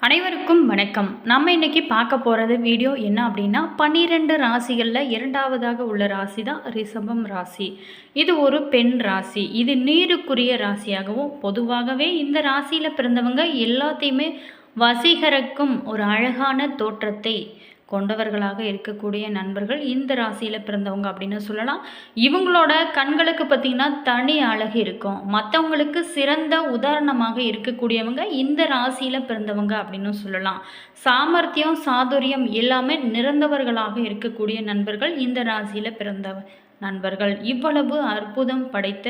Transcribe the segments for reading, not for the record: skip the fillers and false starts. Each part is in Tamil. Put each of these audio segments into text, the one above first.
அனைவருக்கும் வணக்கம். நம்ம இன்னைக்கு பார்க்க போகிறது வீடியோ என்ன அப்படின்னா 12 ராசிகளில் இரண்டாவதாக உள்ள ராசி தான் ரிஷபம் ராசி. இது ஒரு பெண் ராசி. இது நீருக்குரிய ராசியாகவும் பொதுவாகவே இந்த ராசியில் பிறந்தவங்க எல்லாத்தையுமே வசீகரிக்கும் ஒரு அழகான தோற்றத்தை கொண்டவர்களாக இருக்கக்கூடிய நண்பர்கள் இந்த ராசியில் பிறந்தவங்க அப்படின்னு சொல்லலாம். இவங்களோட கண்களுக்கு பார்த்திங்கன்னா தனி அழகு இருக்கும். மற்றவங்களுக்கு சிறந்த உதாரணமாக இருக்கக்கூடியவங்க இந்த ராசியில் பிறந்தவங்க அப்படின்னு சொல்லலாம். சாமர்த்தியம் சாதுரியம் எல்லாமே நிறந்தவர்களாக இருக்கக்கூடிய நண்பர்கள் இந்த ராசியில் பிறந்தவங்க நண்பர்கள். இவ்வளவு அற்புதம் படைத்த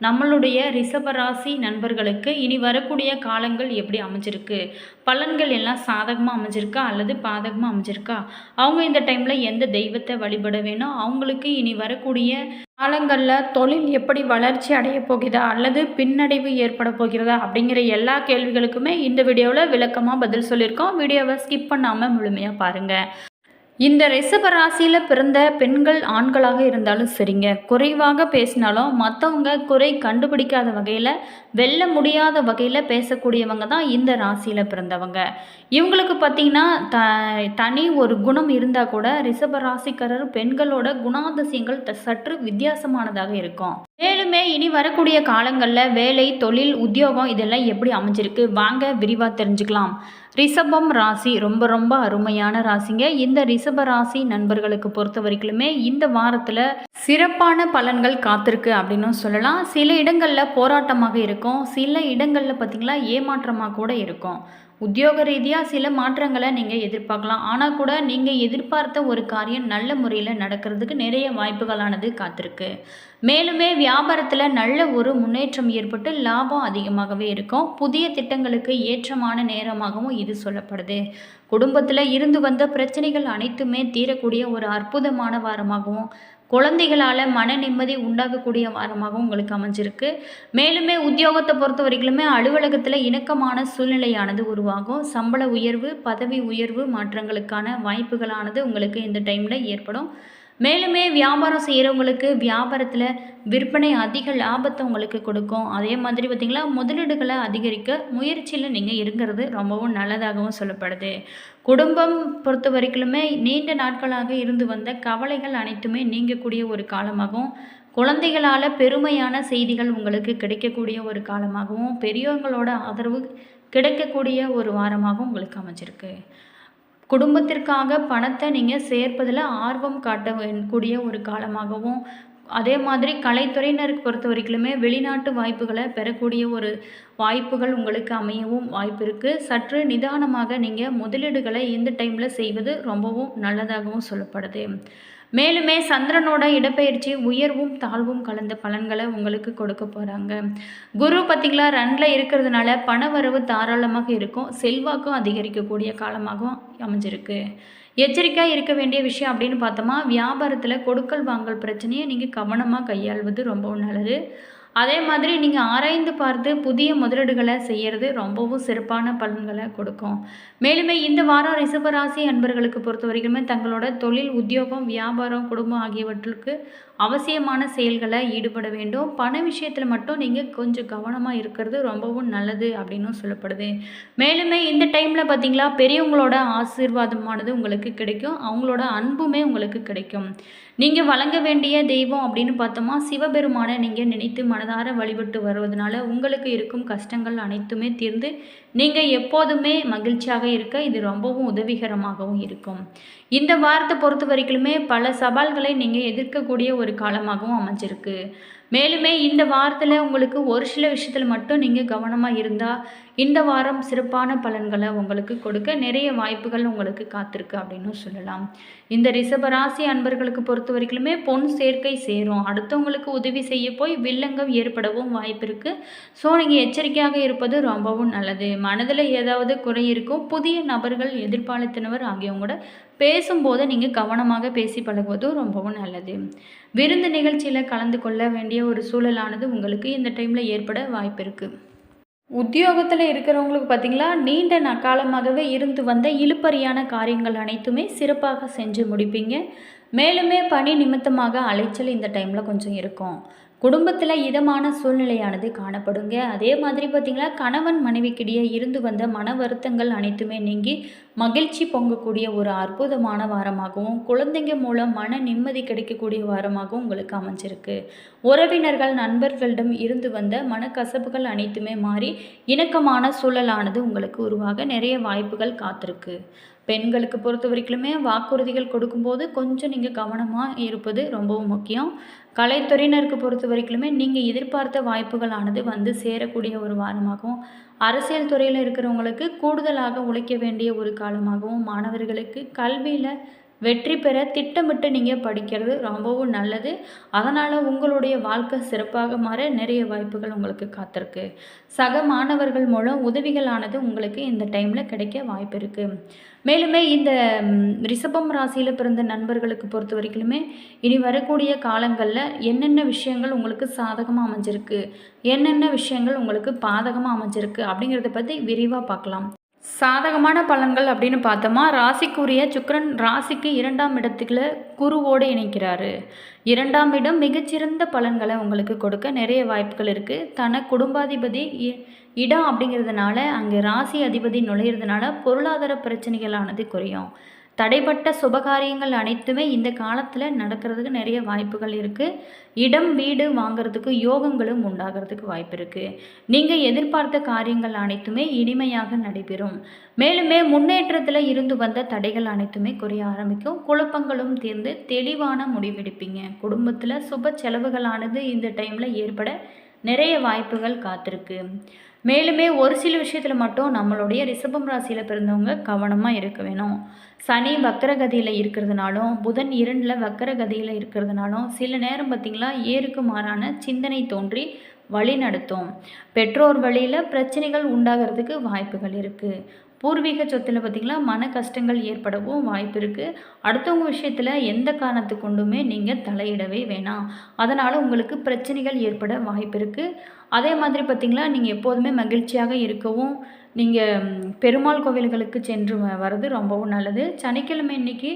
நம்மளுடைய ரிஷபராசி நண்பர்களுக்கு இனி வரக்கூடிய காலங்கள் எப்படி அமைஞ்சிருக்கு, பலன்கள் எல்லாம் சாதகமாக அமைஞ்சிருக்கா அல்லது பாதகமாக அமைஞ்சிருக்கா, அவங்க இந்த டைமில் எந்த தெய்வத்தை வழிபட வேணும், அவங்களுக்கு இனி வரக்கூடிய காலங்களில் தொழில் எப்படி வளர்ச்சி அடைய போகிறதா அல்லது பின்னடைவு ஏற்பட போகிறதா அப்படிங்கிற எல்லா கேள்விகளுக்குமே இந்த வீடியோவில் விளக்கமாக பதில் சொல்லியிருக்கோம். வீடியோவை ஸ்கிப் பண்ணாமல் முழுமையாக பாருங்கள். இந்த ரிஷப ராசியில் பிறந்த பெண்கள் ஆண்களாக இருந்தாலும் சரிங்க, குறைவாக பேசினாலும் மற்றவங்க குறை கண்டுபிடிக்காத வகையில் வெல்ல முடியாத வகையில் பேசக்கூடியவங்க தான் இந்த ராசியில் பிறந்தவங்க. இவங்களுக்கு பார்த்திங்கன்னா தனி ஒரு குணம் இருந்தால் கூட ரிஷப ராசிக்காரர் பெண்களோட குணாதிசயங்கள் சற்று வித்தியாசமானதாக இருக்கும். மேலுமே இனி வரக்கூடிய காலங்களில் வேலை தொழில் உத்தியோகம் இதெல்லாம் எப்படி அமைஞ்சிருக்கு வாங்க விரிவாக தெரிஞ்சுக்கலாம். ரிஷபம் ராசி ரொம்ப ரொம்ப அருமையான ராசிங்க. இந்த ரிஷப ராசி நண்பர்களுக்கு பொறுத்த வரைக்குமே இந்த வாரத்தில் சிறப்பான பலன்கள் காத்திருக்கு அப்படின்னு சொல்லலாம். சில இடங்களில் போராட்டமாக இருக்கும், சில இடங்களில் பார்த்திங்களா ஏமாற்றமாக கூட இருக்கும். உத்தியோக ரீதியாக சில மாற்றங்களை நீங்கள் எதிர்பார்க்கலாம். ஆனால் கூட நீங்கள் எதிர்பார்த்த ஒரு காரியம் நல்ல முறையில் நடக்கிறதுக்கு நிறைய வாய்ப்புகளானது காத்திருக்கு. மேலுமே வியாபாரத்தில் நல்ல ஒரு முன்னேற்றம் ஏற்பட்டு லாபம் அதிகமாகவே இருக்கும். புதிய திட்டங்களுக்கு ஏற்றமான நேரமாகவும் இது சொல்லப்படுது. குடும்பத்தில் இருந்து வந்த பிரச்சனைகள் அனைத்துமே தீரக்கூடிய ஒரு அற்புதமான வாரமாகவும் குழந்தைகளால் மன நிம்மதி உண்டாகக்கூடிய வாரமாகவும் உங்களுக்கு அமைஞ்சிருக்கு. மேலுமே உத்தியோகத்தை பொறுத்த வரைக்குமே அலுவலகத்தில் இணக்கமான சூழ்நிலையானது உருவாகும். சம்பள உயர்வு பதவி உயர்வு மாற்றங்களுக்கான வாய்ப்புகளானது உங்களுக்கு இந்த டைமில் ஏற்படும். மேலுமே வியாபாரம் செய்கிறவங்களுக்கு வியாபாரத்தில் விற்பனை அதிக லாபத்தை உங்களுக்கு கொடுக்கும். அதே மாதிரி பார்த்திங்களா முதலீடுகளை அதிகரிக்க முயற்சியில் நீங்கள் இருக்கிறது ரொம்பவும் நல்லதாகவும் சொல்லப்படுது. குடும்பம் பொறுத்த வரைக்குமே நீண்ட நாட்களாக இருந்து வந்த கவலைகள் அனைத்துமே நீங்கக்கூடிய ஒரு காலமாகவும், குழந்தைகளால் பெருமையான செய்திகள் உங்களுக்கு கிடைக்கக்கூடிய ஒரு காலமாகவும், பெரியவங்களோட ஆதரவு கிடைக்கக்கூடிய ஒரு வாரமாகவும் உங்களுக்கு அமைஞ்சிருக்கு. குடும்பத்திற்காக பணத்தை நீங்கள் சேர்ப்பதில் ஆர்வம் காட்டக்கூடிய ஒரு காலமாகவும், அதே மாதிரி கலைத்துறையினருக்கு பொறுத்த வரைக்குமே வெளிநாட்டு வாய்ப்புகளை பெறக்கூடிய ஒரு வாய்ப்புகள் உங்களுக்கு அமையவும் வாய்ப்பு இருக்குது. சற்று நிதானமாக நீங்கள் முதலீடுகளை இந்த டைமில் செய்வது ரொம்பவும் நல்லதாகவும் சொல்லப்படுது. மேலுமே சந்திரனோட இடப்பெயர்ச்சி உயர்வும் தாழ்வும் கலந்த பலன்களை உங்களுக்கு கொடுக்க போகிறாங்க. குரு பார்த்திங்களா 2ல் இருக்கிறதுனால பணவரவு தாராளமாக இருக்கும், செல்வாக்கும் அதிகரிக்கக்கூடிய காலமாகவும் அமைஞ்சிருக்கு. எச்சரிக்கையாக இருக்க வேண்டிய விஷயம் அப்படின்னு பார்த்தோமா, வியாபாரத்தில் கொடுக்கல் வாங்கல் பிரச்சனையை நீங்கள் கவனமாக கையாள்வது ரொம்பவும் நல்லது. அதே மாதிரி நீங்கள் ஆராய்ந்து பார்த்து புதிய முதலீடுகளை செய்கிறது ரொம்பவும் சிறப்பான பலன்களை கொடுக்கும். மேலுமே இந்த வாரம் ரிஷபராசி அன்பர்களுக்கு பொறுத்த வரைக்குமே தங்களோட தொழில் உத்தியோகம் வியாபாரம் குடும்பம் ஆகியவற்றுக்கு அவசியமான செயல்களை ஈடுபட வேண்டும். பண விஷயத்தில் மட்டும் நீங்கள் கொஞ்சம் கவனமாக இருக்கிறது ரொம்பவும் நல்லது அப்படின்னு சொல்லப்படுது. மேலுமே இந்த டைமில் பார்த்திங்களா பெரியவங்களோட ஆசீர்வாதமானது உங்களுக்கு கிடைக்கும், அவங்களோட அன்புமே உங்களுக்கு கிடைக்கும். நீங்கள் வழங்க வேண்டிய தெய்வம் அப்படின்னு பார்த்தோமா சிவபெருமானை நீங்கள் நினைத்து மனதார வழிபட்டு வருவதனால உங்களுக்கு இருக்கும் கஷ்டங்கள் அனைத்துமே தீர்ந்து நீங்கள் எப்போதுமே மகிழ்ச்சியாக இருக்க இது ரொம்பவும் உதவிகரமாகவும் இருக்கும். இந்த வாரத்தை பொறுத்த வரைக்குமே பல சவால்களை நீங்கள் எதிர்க்கக்கூடிய ஒரு காலமாகவும் அமைஞ்சிருக்கு. மேலுமே இந்த வாரத்தில் உங்களுக்கு ஒரு சில விஷயத்தில் மட்டும் நீங்கள் கவனமாக இருந்தால் இந்த வாரம் சிறப்பான பலன்களை உங்களுக்கு கொடுக்க நிறைய வாய்ப்புகள் உங்களுக்கு காத்திருக்கு அப்படின்னு சொல்லலாம். இந்த ரிஷபராசி அன்பர்களுக்கு பொறுத்த வரைக்குமே பொன் சேர்க்கை சேரும். அடுத்தவங்களுக்கு உதவி செய்ய போய் வில்லங்கம் ஏற்படவும் வாய்ப்பு இருக்குது. ஸோ நீங்கள் எச்சரிக்கையாக இருப்பது ரொம்பவும் நல்லது. மனதில் ஏதாவது குறை இருக்கும், புதிய நபர்கள் எதிர்பாலித்தினவர் ஆகியவங்களோட பேசும்போது நீங்கள் கவனமாக பேசி பழகுவதும் ரொம்பவும் நல்லது. விருந்து நிகழ்ச்சியில் கலந்து கொள்ள வேண்டிய ஒரு சூழலானது உங்களுக்கு இந்த டைமில் ஏற்பட வாய்ப்பு இருக்குது. உத்தியோகத்தில் இருக்கிறவங்களுக்கு பார்த்திங்களா நீண்ட காலமாகவே இருந்து வந்த இழுபறியான காரியங்கள் அனைத்துமே சிறப்பாக செஞ்சு முடிப்பீங்க. மேலுமே பணி நிமித்தமாக அலைச்சல் இந்த டைமில் கொஞ்சம் இருக்கும். குடும்பத்தில் இதமான சூழ்நிலையானது காணப்படுங்க. அதே மாதிரி பார்த்திங்கன்னா கணவன் மனைவிக்கிடையே இருந்து வந்த மன வருத்தங்கள் அனைத்துமே நீங்கி மகிழ்ச்சி பொங்கக்கூடிய ஒரு அற்புதமான வாரமாகவும், குழந்தைங்க மூலம் மன நிம்மதி கிடைக்கக்கூடிய வாரமாகவும் உங்களுக்கு அமைஞ்சிருக்கு. உறவினர்கள் நண்பர்களிடம் இருந்து வந்த மனக்கசப்புகள் அனைத்துமே மாறி இணக்கமான சூழலானது உங்களுக்கு உருவாக நிறைய வாய்ப்புகள் காத்திருக்கு. பெண்களுக்கு பொறுத்த வரைக்குமே வாக்குறுதிகள் கொடுக்கும்போது கொஞ்சம் நீங்கள் கவனமாக இருப்பது ரொம்பவும் முக்கியம். கலைத்துறையினருக்கு பொறுத்த வரைக்குமே நீங்கள் எதிர்பார்த்த வாய்ப்புகளானது வந்து சேரக்கூடிய ஒரு வாரமாகவும், அரசியல் துறையில் இருக்கிறவங்களுக்கு கூடுதலாக உழைக்க வேண்டிய ஒரு காலமாகவும், மாணவர்களுக்கு கல்வியில் வெற்றி பெற திட்டமிட்டு நீங்கள் படிக்கிறது ரொம்பவும் நல்லது. அதனால் உங்களுடைய வாழ்க்கை சிறப்பாக மாற நிறைய வாய்ப்புகள் உங்களுக்கு காத்திருக்கு. சக மாணவர்கள் மூலம் உதவிகளானது உங்களுக்கு இந்த டைமில் கிடைக்க வாய்ப்பு இருக்குது. மேலுமே இந்த ரிஷபம் ராசியில் பிறந்த நண்பர்களுக்கு பொறுத்த வரைக்குமே இனி வரக்கூடிய காலங்களில் என்னென்ன விஷயங்கள் உங்களுக்கு சாதகமாக அமைஞ்சிருக்கு, என்னென்ன விஷயங்கள் உங்களுக்கு பாதகமாக அமைஞ்சிருக்கு அப்படிங்கிறத பற்றி விரிவாக பார்க்கலாம். சாதகமான பலன்கள் அப்படின்னு பார்த்தோமா, ராசிக்குரிய சுக்கிரன் ராசிக்கு 2ஆம் இடத்துக்குள்ள குருவோடு இணைக்கிறாரு. 2ஆம் இடம் மிகச்சிறந்த பலன்களை உங்களுக்கு கொடுக்க நிறைய வாய்ப்புகள் இருக்குது. குடும்பாதிபதி இடம் அப்படிங்கிறதுனால அங்கே ராசி அதிபதி நுழையிறதுனால பொருளாதார பிரச்சனைகளானது குறையும். தடைப்பட்ட சுபகாரியங்கள் அனைத்துமே இந்த காலத்தில் நடக்கிறதுக்கு நிறைய வாய்ப்புகள் இருக்குது. இடம் வீடு வாங்கிறதுக்கு யோகங்களும் உண்டாகிறதுக்கு வாய்ப்பு இருக்குது. நீங்கள் எதிர்பார்த்த காரியங்கள் அனைத்துமே இனிமையாக நடைபெறும். மேலுமே முன்னேற்றத்தில் இருந்து வந்த தடைகள் அனைத்துமே குறைய ஆரம்பிக்கும். குழப்பங்களும் தீர்ந்து தெளிவான முடிவெடுப்பீங்க. குடும்பத்தில் சுப செலவுகளானது இந்த டைமில் ஏற்பட நிறைய வாய்ப்புகள் காத்திருக்கு. மேலுமே ஒரு சில விஷயத்தில் மட்டும் நம்மளுடைய ரிஷபம் ராசியில் பிறந்தவங்க கவனமாக இருக்க வேணும். சனி வக்கரகதியில் இருக்கிறதுனாலும், புதன் 2ல் வக்கரகதியில் இருக்கிறதுனாலும் சில நேரம் பார்த்திங்களா ஏருக்கு மாறான சிந்தனை தோன்றி வழி நடத்தும். பெற்றோர் வழியில் பிரச்சனைகள் உண்டாகிறதுக்கு வாய்ப்புகள் இருக்குது. பூர்வீக சொத்தில் பார்த்திங்களா மன கஷ்டங்கள் ஏற்படவும் வாய்ப்பு இருக்குது. அடுத்தவங்க விஷயத்தில் எந்த காரணத்தை கொண்டுமே நீங்கள் தலையிடவே வேணாம். அதனால் உங்களுக்கு பிரச்சனைகள் ஏற்பட வாய்ப்பு இருக்குது. அதே மாதிரி பார்த்திங்களா நீங்கள் எப்போதுமே மகிழ்ச்சியாக இருக்கவும் நீங்கள் பெருமாள் கோவில்களுக்கு சென்று வர்றது ரொம்பவும் நல்லது. சனிக்கிழமை இன்னைக்கு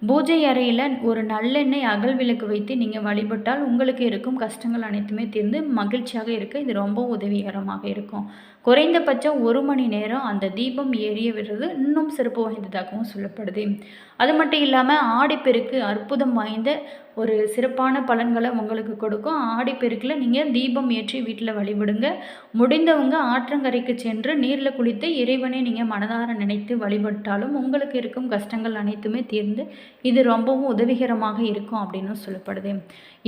பூஜை அறையில் ஒரு நல்லெண்ணெய் அகல் விளக்கு வைத்து நீங்கள் வழிபட்டால் உங்களுக்கு இருக்கும் கஷ்டங்கள் அனைத்துமே தீர்ந்து மகிழ்ச்சியாக இருக்க இது ரொம்ப உதவிகரமாக இருக்கும். குறைந்தபட்சம் 1 மணி நேரம் அந்த தீபம் எரிய விடுறது இன்னும் சிறப்பு வாய்ந்ததாகவும் சொல்லப்படுது. அது மட்டும் இல்லாமல் ஆடிப்பெருக்கு அற்புதம் வாய்ந்த ஒரு சிறப்பான பலன்களை உங்களுக்கு கொடுக்கும். ஆடிப்பெருக்கில் நீங்கள் தீபம் ஏற்றி வீட்டில் வழிபடுங்க. முடிந்தவங்க ஆற்றங்கரைக்கு சென்று நீரில் குளித்து இறைவனை நீங்கள் மனதார நினைத்து வழிபட்டாலும் உங்களுக்கு இருக்கும் கஷ்டங்கள் அனைத்துமே தீர்ந்து இது ரொம்பவும் உதவிகரமாக இருக்கும் அப்படின்னு சொல்லப்படுது.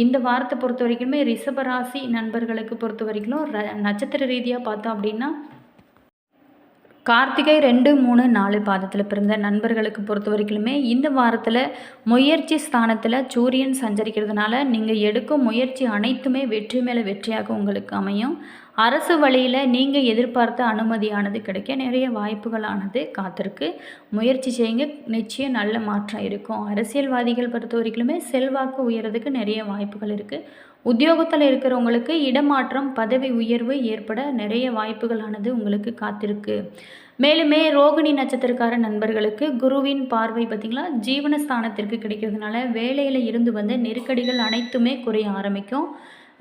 இந்த வாரத்தை பொறுத்த வரைக்குமே ரிஷபராசி நண்பர்களுக்கு பொறுத்த வரைக்கும் நட்சத்திர ரீதியாக பார்த்தோம் அப்படின்னா கார்த்திகை 2, 3, 4 பாதத்தில் பிறந்த நண்பர்களுக்கு பொறுத்த வரைக்குமே இந்த வாரத்தில் முயற்சி ஸ்தானத்தில் சூரியன் சஞ்சரிக்கிறதுனால நீங்கள் எடுக்கும் முயற்சி அனைத்துமே வெற்றி மேலே வெற்றியாக உங்களுக்கு அமையும். அரசு வழியில் நீங்கள் எதிர்பார்த்த அனுமதியானது கிடைக்க நிறைய வாய்ப்புகளானது காத்திருக்கு. முயற்சி செய்யுங்க, நிச்சயம் நல்ல மாற்றம் இருக்கும். அரசியல்வாதிகள் பொறுத்த வரைக்குமே செல்வாக்கு உயர்றதுக்கு நிறைய வாய்ப்புகள் இருக்குது. உத்தியோகத்தில் இருக்கிறவங்களுக்கு இடமாற்றம் பதவி உயர்வு ஏற்பட நிறைய வாய்ப்புகளானது உங்களுக்கு காத்திருக்கு. மேலுமே ரோகிணி நட்சத்திரக்கார நண்பர்களுக்கு குருவின் பார்வை பார்த்திங்களா ஜீவனஸ்தானத்திற்கு கிடைக்கிறதுனால வேலையில் இருந்து வந்த நெருக்கடிகள் அனைத்துமே குறைய ஆரம்பிக்கும்.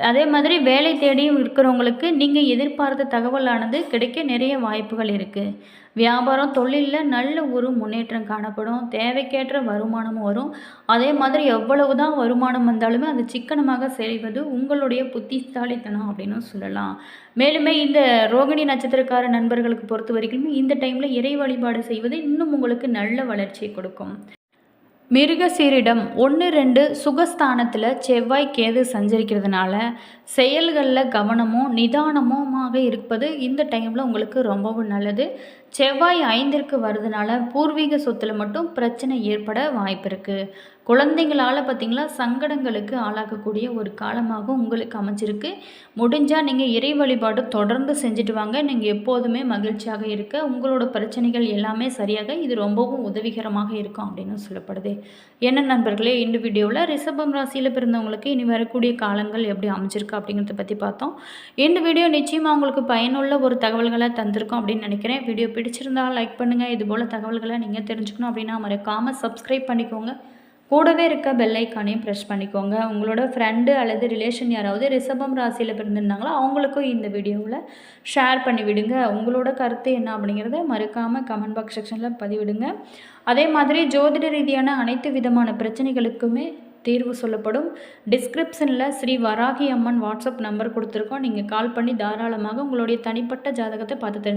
அதே மாதிரி வேலை தேடியும் இருக்கிறவங்களுக்கு நீங்கள் எதிர்பார்த்த தகவலானது கிடைக்க நிறைய வாய்ப்புகள் இருக்குது. வியாபாரம் தொழிலில் நல்ல ஒரு முன்னேற்றம் காணப்படும். தேவைக்கேற்ற வருமானமும் வரும். அதே மாதிரி எவ்வளவு தான் வருமானம் வந்தாலுமே அது சிக்கனமாக செய்வது உங்களுடைய புத்திசாலித்தனம் அப்படின்னு சொல்லலாம். மேலுமே இந்த ரோகிணி நட்சத்திரக்கார நண்பர்களுக்கு பொறுத்த வரைக்கும் இந்த டைமில் இறை வழிபாடு செய்வது இன்னும் உங்களுக்கு நல்ல வளர்ச்சியை கொடுக்கும். மிருகசீரிடம் 1, 2 சுகஸ்தானத்தில் செவ்வாய் கேது சஞ்சரிக்கிறதுனால செயல்களில் கவனமும் நிதானமுமாக இருப்பது இந்த டைமில் உங்களுக்கு ரொம்பவும் நல்லது. செவ்வாய் 5ற்கு வருதுனால பூர்வீக சொத்தில் மட்டும் பிரச்சனை ஏற்பட வாய்ப்பு இருக்குது. குழந்தைங்களால் பார்த்திங்களா சங்கடங்களுக்கு ஆளாக்கக்கூடிய ஒரு காலமாக உங்களுக்கு அமைஞ்சிருக்கு. முடிஞ்சால் நீங்கள் இறை வழிபாடு தொடர்ந்து செஞ்சுட்டு வாங்க. நீங்கள் எப்போதுமே மகிழ்ச்சியாக இருக்க உங்களோட பிரச்சனைகள் எல்லாமே சரியாக இது ரொம்பவும் உதவிகரமாக இருக்கும் அப்படின்னு சொல்லப்படுது. என்ன நண்பர்களே, இந்த வீடியோவில் ரிஷபம் ராசியில் பிறந்தவங்களுக்கு இனி வரக்கூடிய காலங்கள் எப்படி அமைஞ்சிருக்கு அப்படிங்கிறத பற்றி பார்த்தோம். இந்த வீடியோ நிச்சயமாக உங்களுக்கு பயனுள்ள ஒரு தகவல்களை தந்திருக்கோம் அப்படின்னு நினைக்கிறேன். வீடியோ பிடிச்சிருந்தால் லைக் பண்ணுங்கள். இதுபோல் தகவல்களை நீங்கள் தெரிஞ்சுக்கணும் அப்படின்னா மறக்காமல் சப்ஸ்கிரைப் பண்ணிக்கோங்க. கூடவே இருக்க பெல் ஐக்கானையும் ப்ரெஸ் பண்ணிக்கோங்க. உங்களோட ஃப்ரெண்டு அல்லது ரிலேஷன் யாராவது ரிஷபம் ராசியில் பிறந்திருந்தாங்களோ அவங்களுக்கும் இந்த வீடியோவில் ஷேர் பண்ணி விடுங்க. உங்களோட கருத்து என்ன அப்படிங்கிறத மறக்காமல் கமெண்ட் பாக்ஸ் செக்ஷனில் பதிவிடுங்க. அதே மாதிரி ஜோதிட ரீதியான அனைத்து விதமான பிரச்சனைகளுக்குமே தீர்வு சொல்லப்படும். டிஸ்கிரிப்ஷனில் ஸ்ரீ வராகி அம்மன் வாட்ஸ்அப் நம்பர் கொடுத்துருக்கோம். நீங்கள் கால் பண்ணி தாராளமாக உங்களுடைய தனிப்பட்ட ஜாதகத்தை பார்த்து தெரிஞ்சுக்கலாம்.